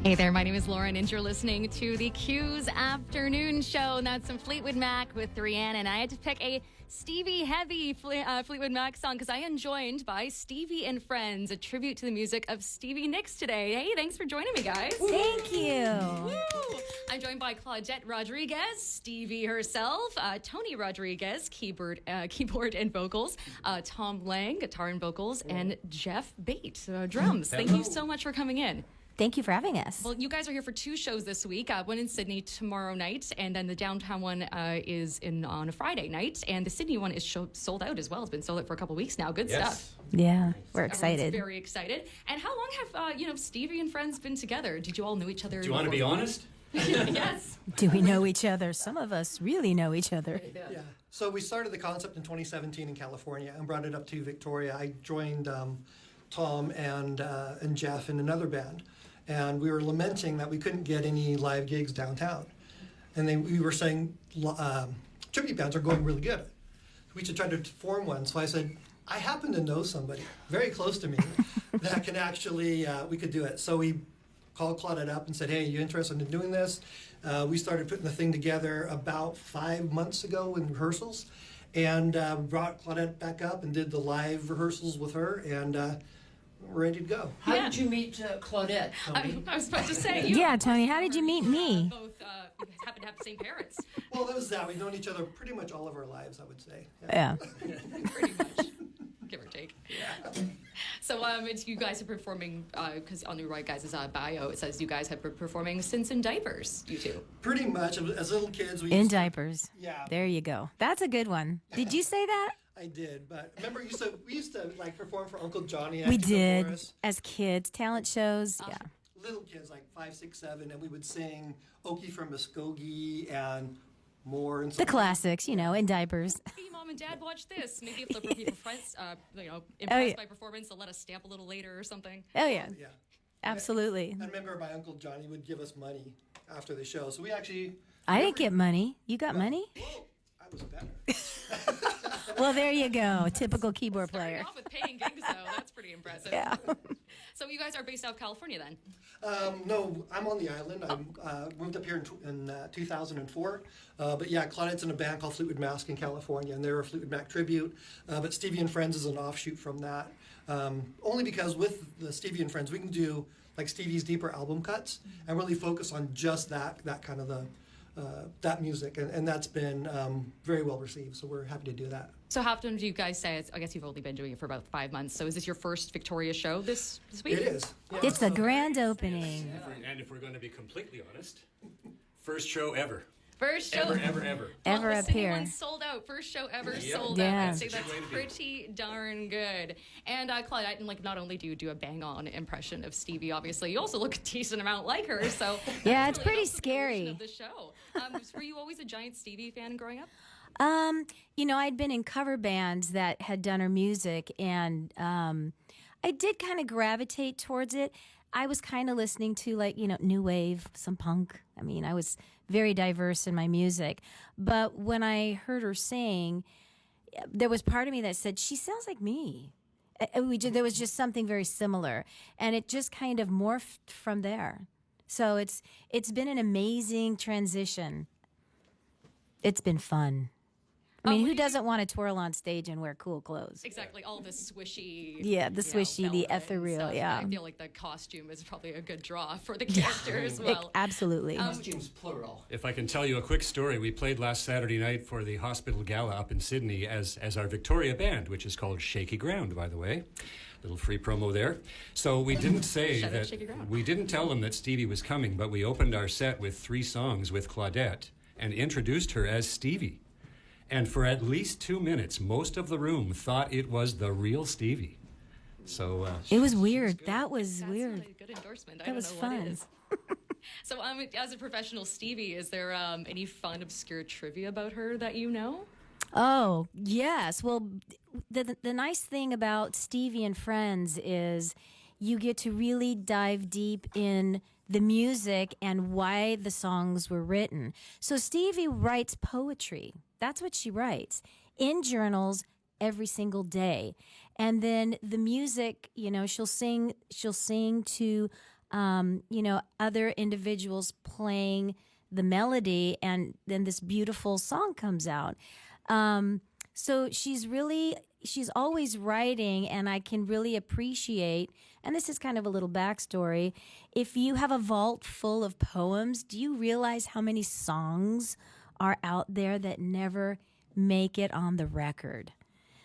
Hey there, my name is Lauren, and you're listening to the Q's Afternoon Show. And that's some Fleetwood Mac with Rhiannon. And I had to pick a Stevie-heavy Fleetwood Mac song because I am joined by Stevie and Friends, a tribute to the music of Stevie Nicks today. Hey, thanks for joining me, guys. Thank you. Woo! I'm joined by Claudette Rodriguez, Stevie herself, Tony Rodriguez, keyboard and vocals, Tom Lang, guitar and vocals, and Jeff Bate, drums. Thank you so much for coming in. Thank you for having us. Well, you guys are here for two shows this week, one in Sydney tomorrow night, and then the downtown one is on a Friday night, and the Sydney one is sold out as well. It's been sold out for a couple weeks now. Good stuff. Yeah, we're excited. Everyone's very excited. And how long have Stevie and Friends been together? Did you all know each other? Do you want to be honest? Yes. Do we know each other? Some of us really know each other. Yeah. So we started the concept in 2017 in California and brought it up to Victoria. I joined Tom and Jeff in another band. And we were lamenting that we couldn't get any live gigs downtown. And we were saying tribute bands are going really good. We should try to form one. So I said, I happen to know somebody very close to me that can actually, we could do it. So we called Claudette up and said, hey, you interested in doing this? We started putting the thing together about 5 months ago in rehearsals, and brought Claudette back up and did the live rehearsals with her, and we're ready to go. How did you meet Claudette? I was about to say. Yeah, Tony, how did you meet me? Both you guys happen to have the same parents. Well, that was that. We've known each other pretty much all of our lives, I would say. Yeah. Pretty much. Give or take. Yeah. So you guys are performing, because on your right guys' bio, it says you guys have been performing since in diapers, you two. Pretty much. As little kids, we In used to- diapers. Yeah. There you go. That's a good one. Did you say that? I did, but remember we used to like perform for Uncle Johnny. We after the did. chorus. As kids, talent shows. Yeah. Little kids, like 5, 6, 7, and we would sing Okie from Muskogee and more and The classics, in diapers. Hey, Mom and Dad, watch this. Maybe if the people friends, impressed by performance, they'll let us stamp a little later or something. Oh, yeah. Yeah. Absolutely. I remember my Uncle Johnny would give us money after the show, so we actually. I didn't get money. You got money? Whoa, I was better. Well, there you go. Typical keyboard Starting player. off with paying gigs, though. That's pretty impressive. Yeah. So you guys are based out of California, then? No, I'm on the island. I moved up here in 2004. But yeah, Claudette's in a band called Fleetwood Mac in California, and they're a Fleetwood Mac tribute. But Stevie and Friends is an offshoot from that. Only because with the Stevie and Friends, we can do like Stevie's deeper album cuts and really focus on just that kind of that music, and that's been very well received. So we're happy to do that. So how often do you guys say, I guess you've only been doing it for about 5 months, so is this your first Victoria show this week? It is. Yeah. It's the grand opening. And if we're going to be completely honest, first show ever. First show Ever. Ever the up Sydney here. one sold out. First show ever Yep. sold Yeah. out. I'd say It's a that's good way to be. pretty darn good. And Claudette, not only do you do a bang-on impression of Stevie, obviously, you also look a decent amount like her. So Yeah, that it's really pretty helps with the promotion scary. Of the show. Were you always a giant Stevie fan growing up? I'd been in cover bands that had done her music, and I did kind of gravitate towards it. I was kind of listening to new wave, some punk. I mean, I was very diverse in my music. But when I heard her sing, there was part of me that said, she sounds like me. There was just something very similar, and it just kind of morphed from there. So it's been an amazing transition. It's been fun. I mean, who doesn't want to twirl on stage and wear cool clothes? Exactly, all the swishy. Yeah, the swishy, the velvet and ethereal, stuff. yeah. I feel like the costume is probably a good draw for the character as well. Absolutely. Costumes plural. If I can tell you a quick story, we played last Saturday night for the Hospital Gala up in Sydney as our Victoria band, which is called Shaky Ground, by the way. Little free promo there. So we didn't say Shout out that Shaky Ground. we didn't tell them that Stevie was coming, but we opened our set with 3 songs with Claudette and introduced her as Stevie. And for at least 2 minutes, most of the room thought it was the real Stevie. So It was weird. That was That's weird. not a good endorsement. I That don't was know fun. what is. So, as a professional Stevie, is there any fun, obscure trivia about her that you know? Oh, yes. Well, the nice thing about Stevie and Friends is you get to really dive deep in the music and why the songs were written. So Stevie writes poetry. That's what she writes in journals every single day. And then the music, she'll sing to other individuals playing the melody, and then this beautiful song comes out. So she's always writing, and I can really appreciate, and this is kind of a little backstory. If you have a vault full of poems, do you realize how many songs are out there that never make it on the record?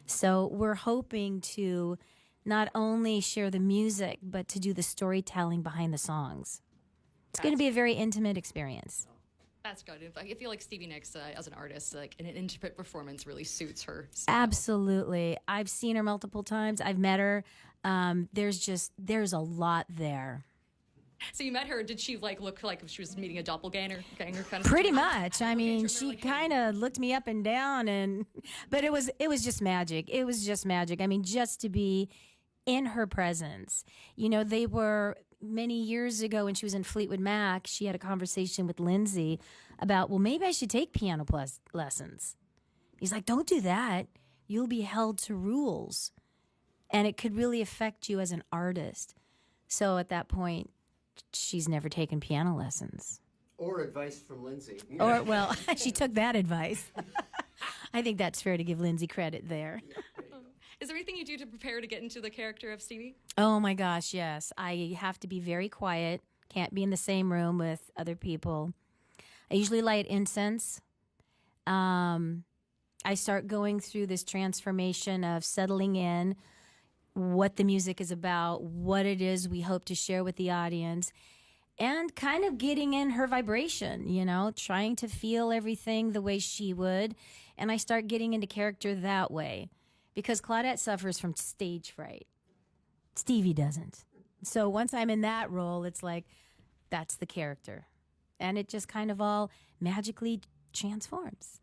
So we're hoping to not only share the music, but to do the storytelling behind the songs. It's going to be a very intimate experience. That's good. I feel like Stevie Nicks, as an artist, like an intimate performance really suits her style. Absolutely. I've seen her multiple times. I've met her. There's a lot there. So you met her. Did she look like she was meeting a doppelganger kind of? Pretty situation? much. I mean, so she they're like, kind of looked me up and down, but it was just magic. It was just magic. I mean, just to be in her presence. They were many years ago when she was in Fleetwood Mac. She had a conversation with Lindsay about, well, maybe I should take piano lessons. He's like, don't do that. You'll be held to rules, and it could really affect you as an artist. So at that point, she's never taken piano lessons. Or advice from Lindsay. Or, well, she took that advice. I think that's fair to give Lindsay credit there. Is there anything you do to prepare to get into the character of Stevie? Oh my gosh, yes. I have to be very quiet. Can't be in the same room with other people. I usually light incense. I start going through this transformation of settling in, what the music is about, what it is we hope to share with the audience, and kind of getting in her vibration, trying to feel everything the way she would. And I start getting into character that way, because Claudette suffers from stage fright. Stevie doesn't. So once I'm in that role, it's like, that's the character. And it just kind of all magically transforms.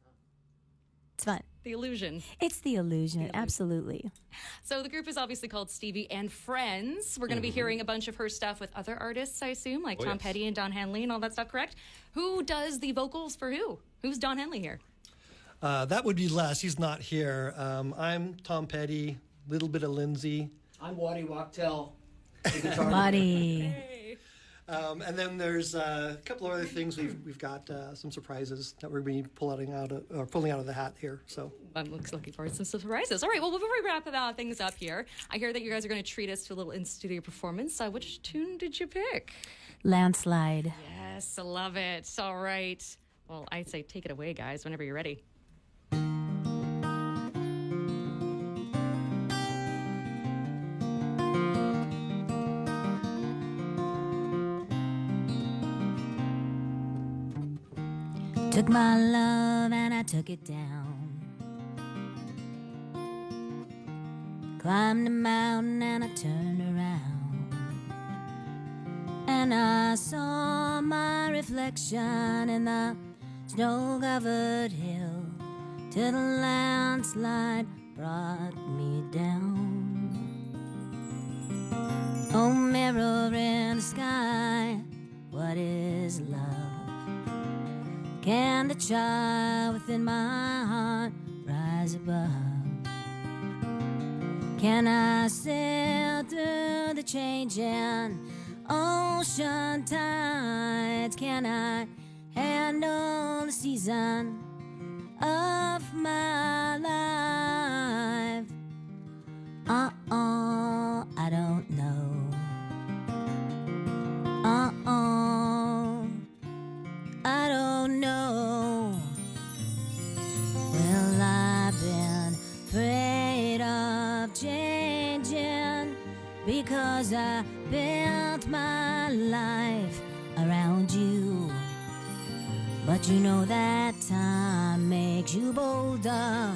It's fun. The illusion. It's the illusion, absolutely. So the group is obviously called Stevie and Friends. We're going to be hearing a bunch of her stuff with other artists, I assume, like Tom yes. Petty and Don Henley and all that stuff, correct? Who does the vocals for who? Who's Don Henley here? That would be Les. He's not here. I'm Tom Petty, little bit of Lindsay. I'm Waddy Wachtel, the guitar. Buddy. And then there's a couple of other things. We've got some surprises that we're going to be pulling out of the hat here. So I'm looking forward to some surprises. All right, well, before we wrap things up here, I hear that you guys are going to treat us to a little in-studio performance. Which tune did you pick? Landslide. Yes, I love it. All right. Well, I'd say take it away, guys, whenever you're ready. Took my love and I took it down. Climbed a mountain and I turned around. And I saw my reflection in the snow-covered hill, till the landslide brought me down. Oh, mirror in the sky, what is love? Can the child within my heart rise above? Can I sail through the changing ocean tides? Can I handle the season of my life? I don't know. I don't know. Well, I've been afraid of changing, because I built my life around you. But you know that time makes you bolder.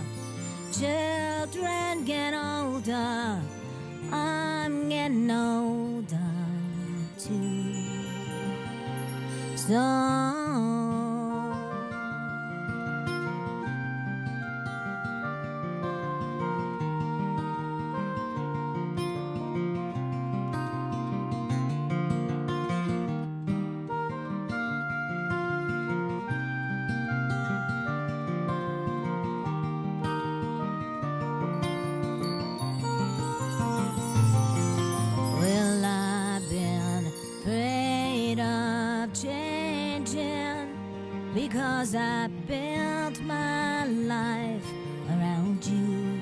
Children get older. I'm getting older too. So well, I've been 'cause I built my life around you.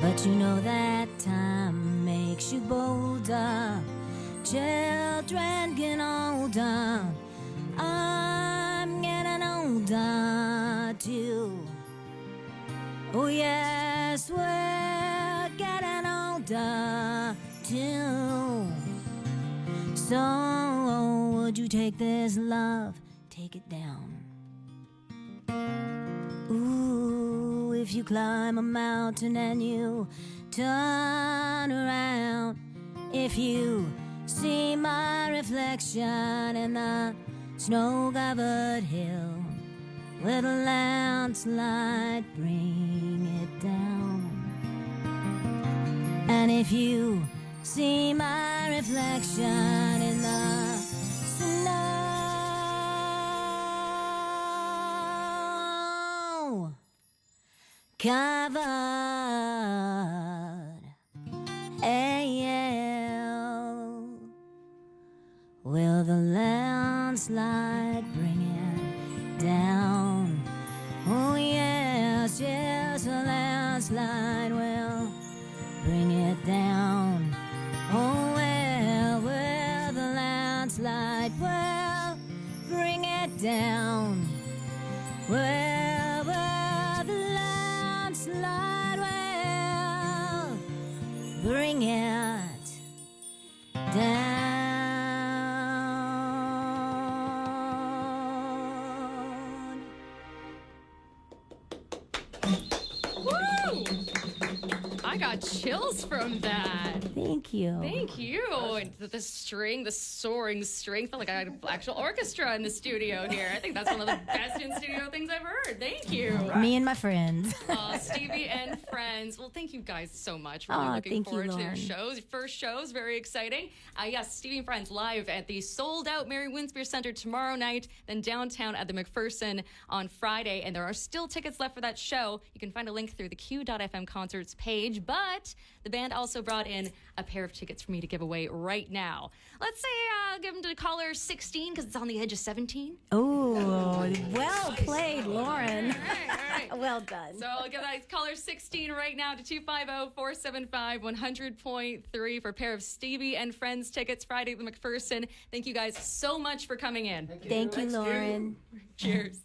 But you know that time makes you bolder. Children get older. I'm getting older too. Oh yes, we're getting older too. So would you take this love, take it down? Ooh, if you climb a mountain and you turn around, if you see my reflection in the snow-covered hill, will a landslide bring it down? And if you see my reflection in the snow covered ale, will the landslide bring it down? Oh yes, yes, the landslide will bring it down. Oh well, well, the landslide will bring it down. Well, well, the landslide will bring it down. Woo! I got chills from that. Thank you. Thank you. And the string, the soaring string, felt like I had an actual orchestra in the studio here. I think that's one of the best in-studio things I've heard. Thank you. Me and my friends. Stevie and Friends. Well, thank you guys so much. Really looking thank you, forward to their Lauren. shows. First shows, very exciting. Yes, Stevie and Friends live at the sold-out Mary Winspear Center tomorrow night, then downtown at the McPherson on Friday. And there are still tickets left for that show. You can find a link through the Q.FM concerts page. But the band also brought in a pair of tickets for me to give away right now. Let's say I'll give them to caller 16 because it's on the edge of 17. Oh, well played, Lauren. All right. Well done. So I'll give that caller 16 right now to 250-475-100.3 for a pair of Stevie and Friends tickets Friday at the McPherson. Thank you guys so much for coming in. Thank you, Lauren. Cheers.